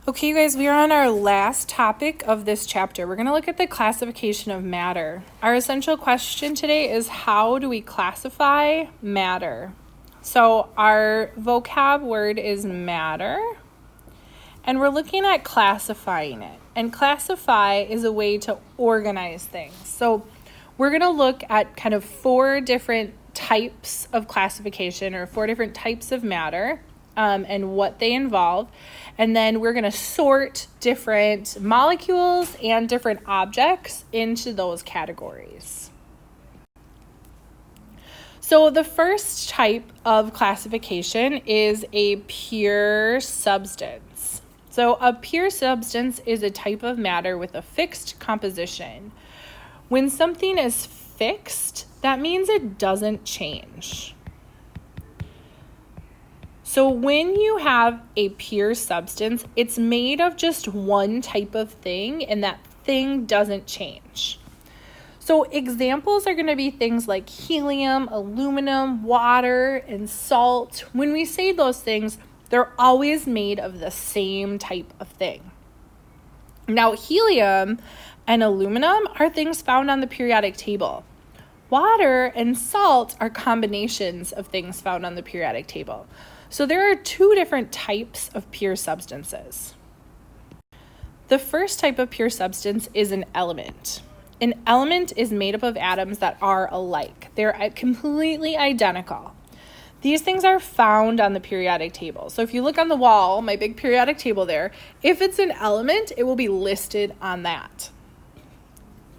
Okay, you guys, we are on our last topic of this chapter. We're going to look at the classification of matter. Our essential question today is, how do we classify matter? So our vocab word is matter, and we're looking at classifying it. And classify is a way to organize things. So we're going to look at kind of 4 different types of classification, or 4 different types of matter, and what they involve. And then we're going to sort different molecules and different objects into those categories. So the first type of classification is a pure substance. So a pure substance is a type of matter with a fixed composition. When something is fixed, that means it doesn't change. So when you have a pure substance, it's made of just one type of thing, and that thing doesn't change. So examples are going to be things like helium, aluminum, water, and salt. When we say those things, they're always made of the same type of thing. Now, helium and aluminum are things found on the periodic table. Water and salt are combinations of things found on the periodic table. So there are 2 different types of pure substances. The first type of pure substance is an element. An element is made up of atoms that are alike. They're completely identical. These things are found on the periodic table. So if you look on the wall, my big periodic table there, if it's an element, it will be listed on that.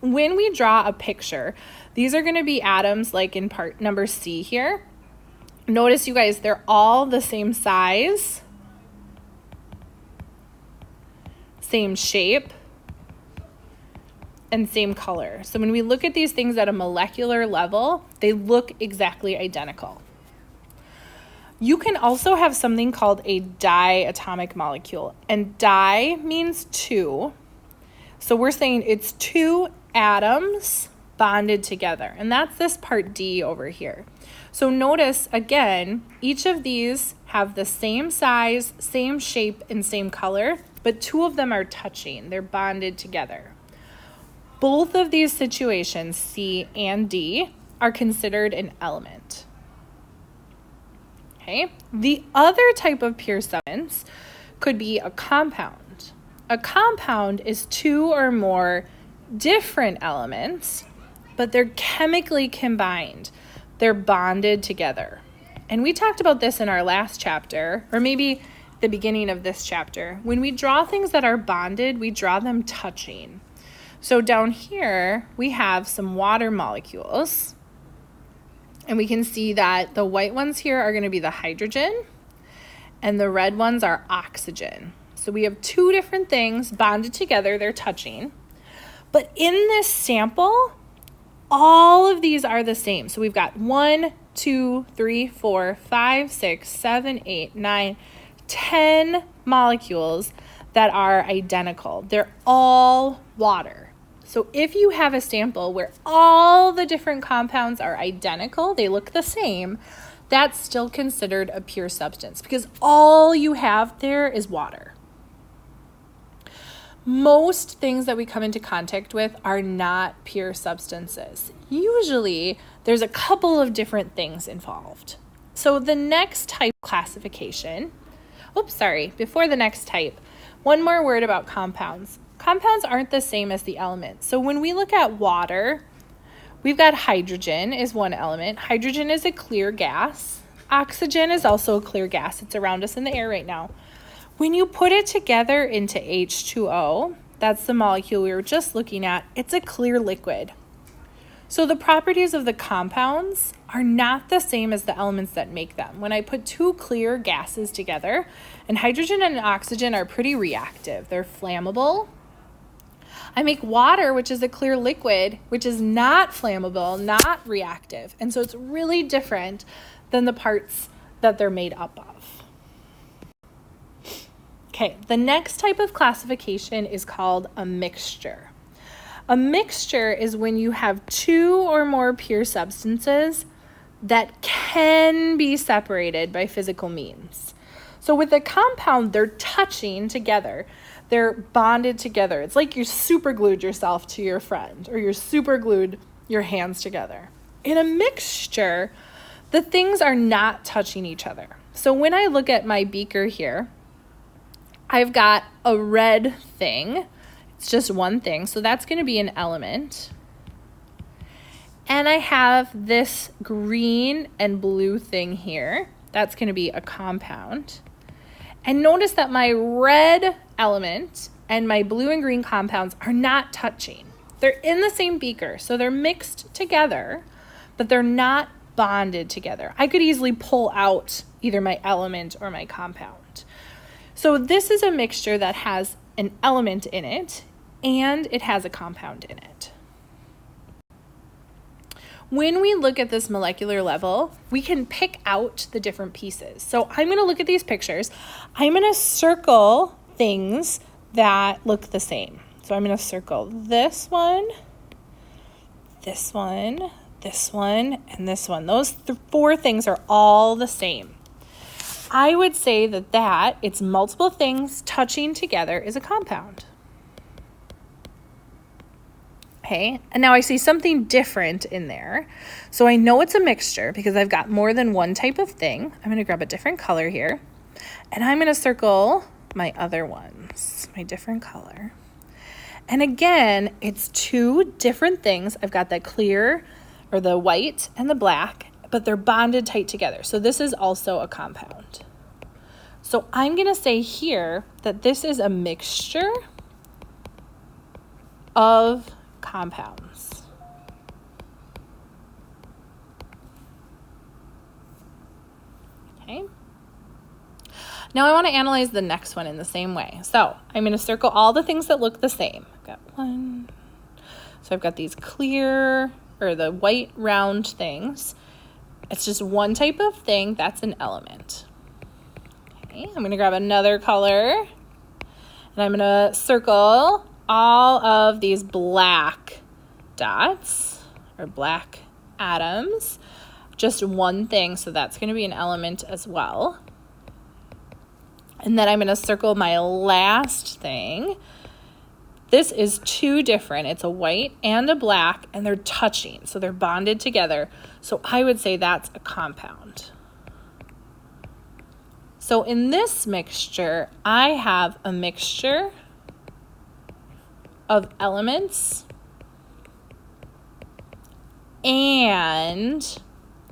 When we draw a picture, these are going to be atoms like in part number C here. Notice, you guys, they're all the same size, same shape, and same color. So when we look at these things at a molecular level, they look exactly identical. You can also have something called a diatomic molecule, and di means 2. So we're saying it's 2 atoms bonded together, and that's this part D over here. So notice, again, each of these have the same size, same shape, and same color, but 2 of them are touching. They're bonded together. Both of these situations, C and D, are considered an element. Okay? The other type of pure substance could be a compound. A compound is 2 or more different elements, but they're chemically combined. They're bonded together. And we talked about this in our last chapter, or maybe the beginning of this chapter. When we draw things that are bonded, we draw them touching. So down here, we have some water molecules. And we can see that the white ones here are going to be the hydrogen, and the red ones are oxygen. So we have 2 different things bonded together. They're touching. But in this sample, all of these are the same. So we've got 1, 2, 3, 4, 5, 6, 7, 8, 9, 10 molecules that are identical. They're all water. So if you have a sample where all the different compounds are identical, they look the same, that's still considered a pure substance because all you have there is water. Most things that we come into contact with are not pure substances. Usually, there's a couple of different things involved. So the next type classification, before the next type, one more word about compounds. Compounds aren't the same as the elements. So when we look at water, we've got hydrogen is one element. Hydrogen is a clear gas. Oxygen is also a clear gas. It's around us in the air right now. When you put it together into H2O, that's the molecule we were just looking at, it's a clear liquid. So the properties of the compounds are not the same as the elements that make them. When I put 2 clear gases together, and hydrogen and oxygen are pretty reactive. They're flammable. I make water, which is a clear liquid, which is not flammable, not reactive. And so it's really different than the parts that they're made up of. Okay, the next type of classification is called a mixture. A mixture is when you have 2 or more pure substances that can be separated by physical means. So with a compound, they're touching together. They're bonded together. It's like you super glued yourself to your friend, or you're super glued your hands together. In a mixture, the things are not touching each other. So when I look at my beaker here, I've got a red thing. It's just one thing, so that's going to be an element. And I have this green and blue thing here. That's going to be a compound. And notice that my red element and my blue and green compounds are not touching. They're in the same beaker, so they're mixed together, but they're not bonded together. I could easily pull out either my element or my compound. So this is a mixture that has an element in it, and it has a compound in it. When we look at this molecular level, we can pick out the different pieces. So I'm going to look at these pictures. I'm going to circle things that look the same. So I'm going to circle this one, this one, this one, and this one. Those four things are all the same. I would say that it's multiple things touching together is a compound. Okay, and now I see something different in there. So I know it's a mixture because I've got more than one type of thing. I'm going to grab a different color here, and I'm going to circle my other ones, my different color. And again, it's two different things. I've got the clear, or the white and the black, but they're bonded tight together. So this is also a compound. So I'm going to say here that this is a mixture of compounds. Okay. Now I want to analyze the next one in the same way. So I'm going to circle all the things that look the same. I've got one. So I've got these clear, or the white round things. It's just one type of thing. That's an element. Okay. I'm going to grab another color, and I'm going to circle all of these black dots, or black atoms, just one thing, so that's going to be an element as well. And then I'm going to circle my last thing. This is two different. It's a white and a black, and they're touching, so they're bonded together. So I would say that's a compound. So in this mixture, I have a mixture of elements and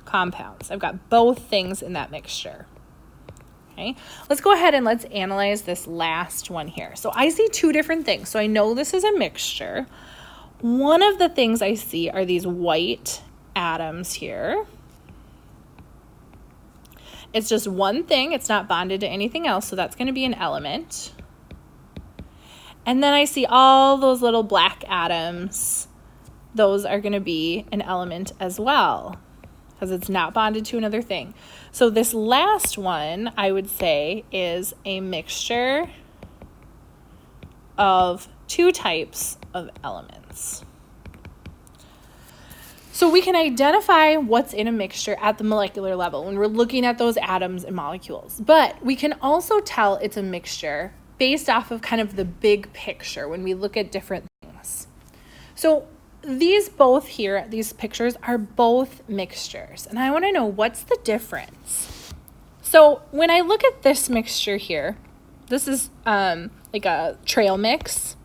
compounds. I've got both things in that mixture. Okay, let's go ahead and let's analyze this last one here. So I see two different things. So I know this is a mixture. One of the things I see are these white atoms here. It's just one thing. It's not bonded to anything else, so that's going to be an element. And then I see all those little black atoms. Those are going to be an element as well, because it's not bonded to another thing. So this last one, I would say, is a mixture of two types of elements. So we can identify what's in a mixture at the molecular level when we're looking at those atoms and molecules. But we can also tell it's a mixture based off of kind of the big picture when we look at different things. So these both here, these pictures are both mixtures, and I want to know what's the difference. So when I look at this mixture here, this is like a trail mix.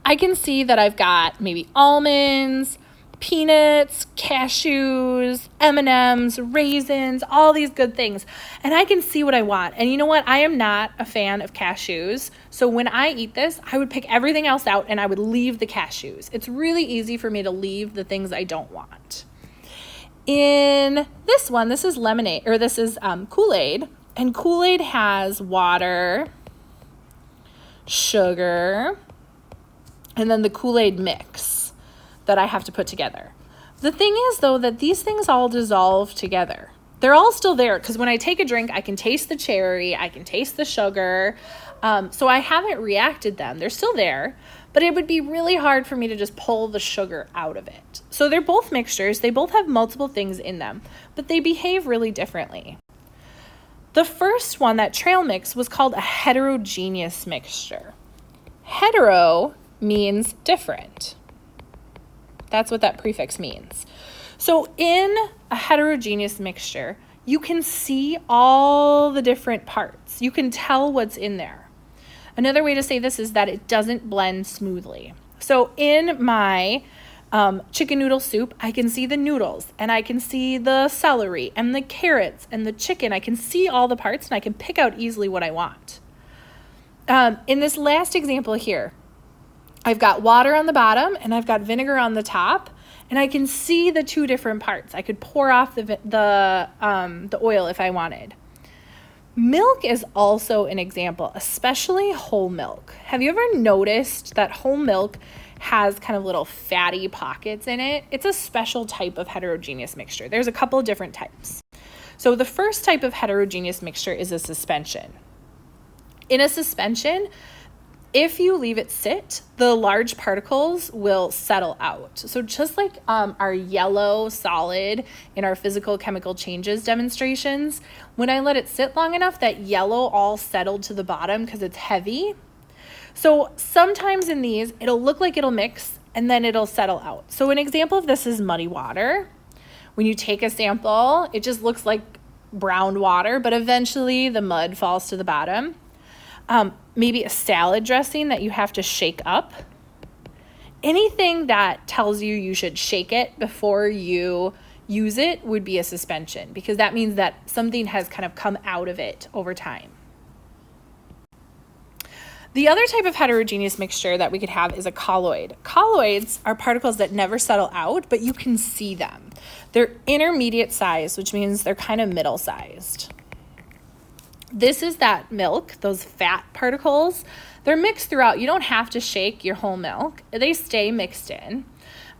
I can see that I've got maybe almonds, peanuts, cashews, M&Ms, raisins, all these good things. And I can see what I want. And you know what? I am not a fan of cashews. So when I eat this, I would pick everything else out and I would leave the cashews. It's really easy for me to leave the things I don't want. In this one, this is lemonade, or this is Kool-Aid. And Kool-Aid has water, sugar, and then the Kool-Aid mix that I have to put together. The thing is, though, that these things all dissolve together. They're all still there, because when I take a drink, I can taste the cherry, I can taste the sugar, so I haven't reacted them. They're still there, but it would be really hard for me to just pull the sugar out of it. So they're both mixtures. They both have multiple things in them, but they behave really differently. The first one, that trail mix, was called a heterogeneous mixture. Hetero means different. That's what that prefix means. So in a heterogeneous mixture, you can see all the different parts. You can tell what's in there. Another way to say this is that it doesn't blend smoothly. So in my chicken noodle soup, I can see the noodles, and I can see the celery and the carrots and the chicken. I can see all the parts, and I can pick out easily what I want. In this last example here, I've got water on the bottom and I've got vinegar on the top, and I can see the two different parts. I could pour off the oil if I wanted. Milk is also an example, especially whole milk. Have you ever noticed that whole milk has kind of little fatty pockets in it? It's a special type of heterogeneous mixture. There's a couple of different types. So the first type of heterogeneous mixture is a suspension. In a suspension, if you leave it sit, the large particles will settle out. So just like our yellow solid in our physical chemical changes demonstrations, when I let it sit long enough, that yellow all settled to the bottom because it's heavy. So sometimes in these, it'll look like it'll mix and then it'll settle out. So an example of this is muddy water. When you take a sample, it just looks like brown water, but eventually the mud falls to the bottom. Maybe a salad dressing that you have to shake up. Anything that tells you you should shake it before you use it would be a suspension, because that means that something has kind of come out of it over time. The other type of heterogeneous mixture that we could have is a colloid. Colloids are particles that never settle out, but you can see them. They're intermediate size, which means they're kind of middle-sized. This is that milk, those fat particles. They're mixed throughout. You don't have to shake your whole milk. They stay mixed in,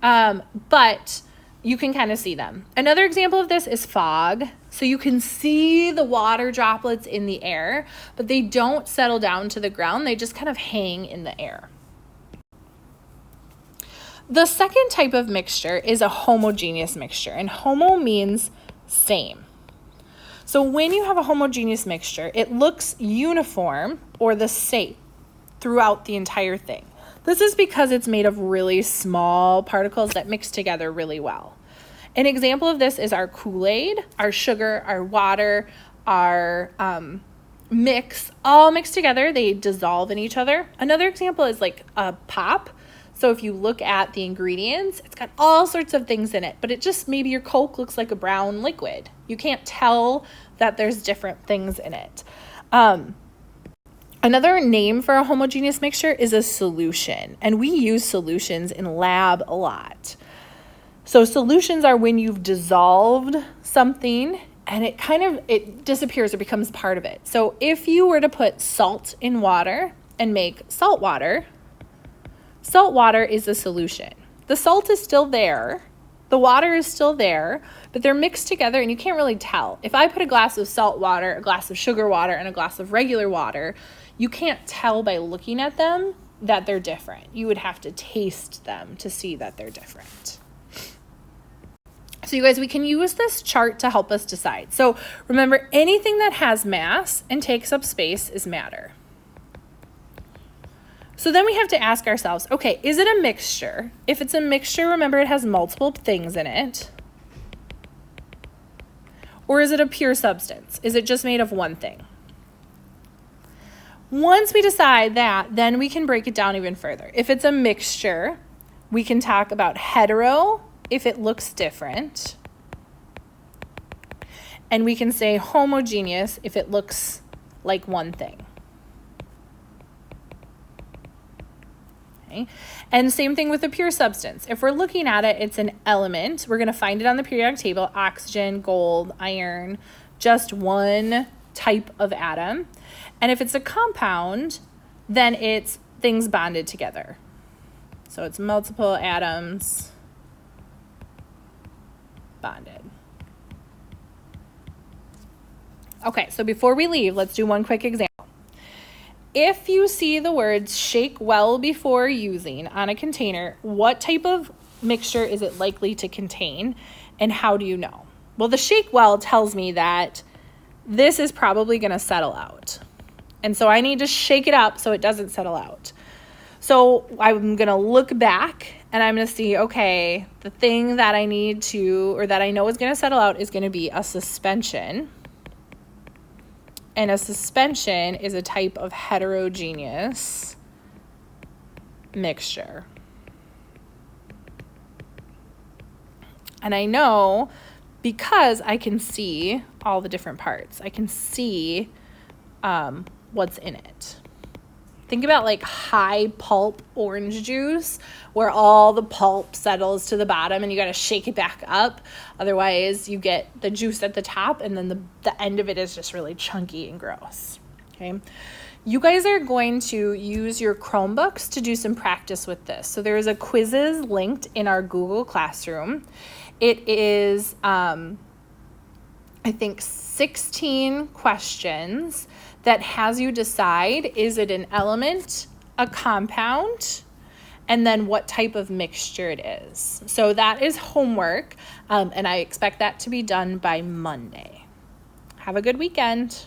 but you can kind of see them. Another example of this is fog. So you can see the water droplets in the air, but they don't settle down to the ground. They just kind of hang in the air. The second type of mixture is a homogeneous mixture, and homo means same. So when you have a homogeneous mixture, it looks uniform or the same throughout the entire thing. This is because it's made of really small particles that mix together really well. An example of this is our Kool-Aid, our sugar, our water, our mix, all mixed together. They dissolve in each other. Another example is like a pop. So if you look at the ingredients, it's got all sorts of things in it, but it just, maybe your Coke looks like a brown liquid. You can't tell that there's different things in it. Another name for a homogeneous mixture is a solution, and we use solutions in lab a lot. So solutions are when you've dissolved something and it disappears or becomes part of it. So if you were to put salt in water and make salt water is a solution. The salt is still there, the water is still there, but they're mixed together and you can't really tell. If I put a glass of salt water, a glass of sugar water, and a glass of regular water, you can't tell by looking at them that they're different. You would have to taste them to see that they're different. So you guys, we can use this chart to help us decide. So remember, anything that has mass and takes up space is matter. So then we have to ask ourselves, okay, is it a mixture? If it's a mixture, remember it has multiple things in it. Or is it a pure substance? Is it just made of one thing? Once we decide that, then we can break it down even further. If it's a mixture, we can talk about hetero if it looks different. And we can say homogeneous if it looks like one thing. Okay. And same thing with a pure substance. If we're looking at it, it's an element. We're going to find it on the periodic table: oxygen, gold, iron, just one type of atom. And if it's a compound, then it's things bonded together. So it's multiple atoms bonded. Okay, so before we leave, let's do one quick example. If you see the words shake well before using on a container, what type of mixture is it likely to contain, and how do you know? Well, the shake well tells me that this is probably going to settle out. And so I need to shake it up so it doesn't settle out. So I'm going to look back and I'm going to see, okay, the thing that I need to, or that I know is going to settle out is going to be a suspension. And a suspension is a type of heterogeneous mixture. And I know because I can see all the different parts. I can see what's in it. Think about like high pulp orange juice where all the pulp settles to the bottom and you got to shake it back up. Otherwise, you get the juice at the top and then the end of it is just really chunky and gross. Okay. You guys are going to use your Chromebooks to do some practice with this. So there is a quizzes linked in our Google Classroom. It is, I think, 16 questions that has you decide, is it an element, a compound, and then what type of mixture it is. So that is homework, and I expect that to be done by Monday. Have a good weekend.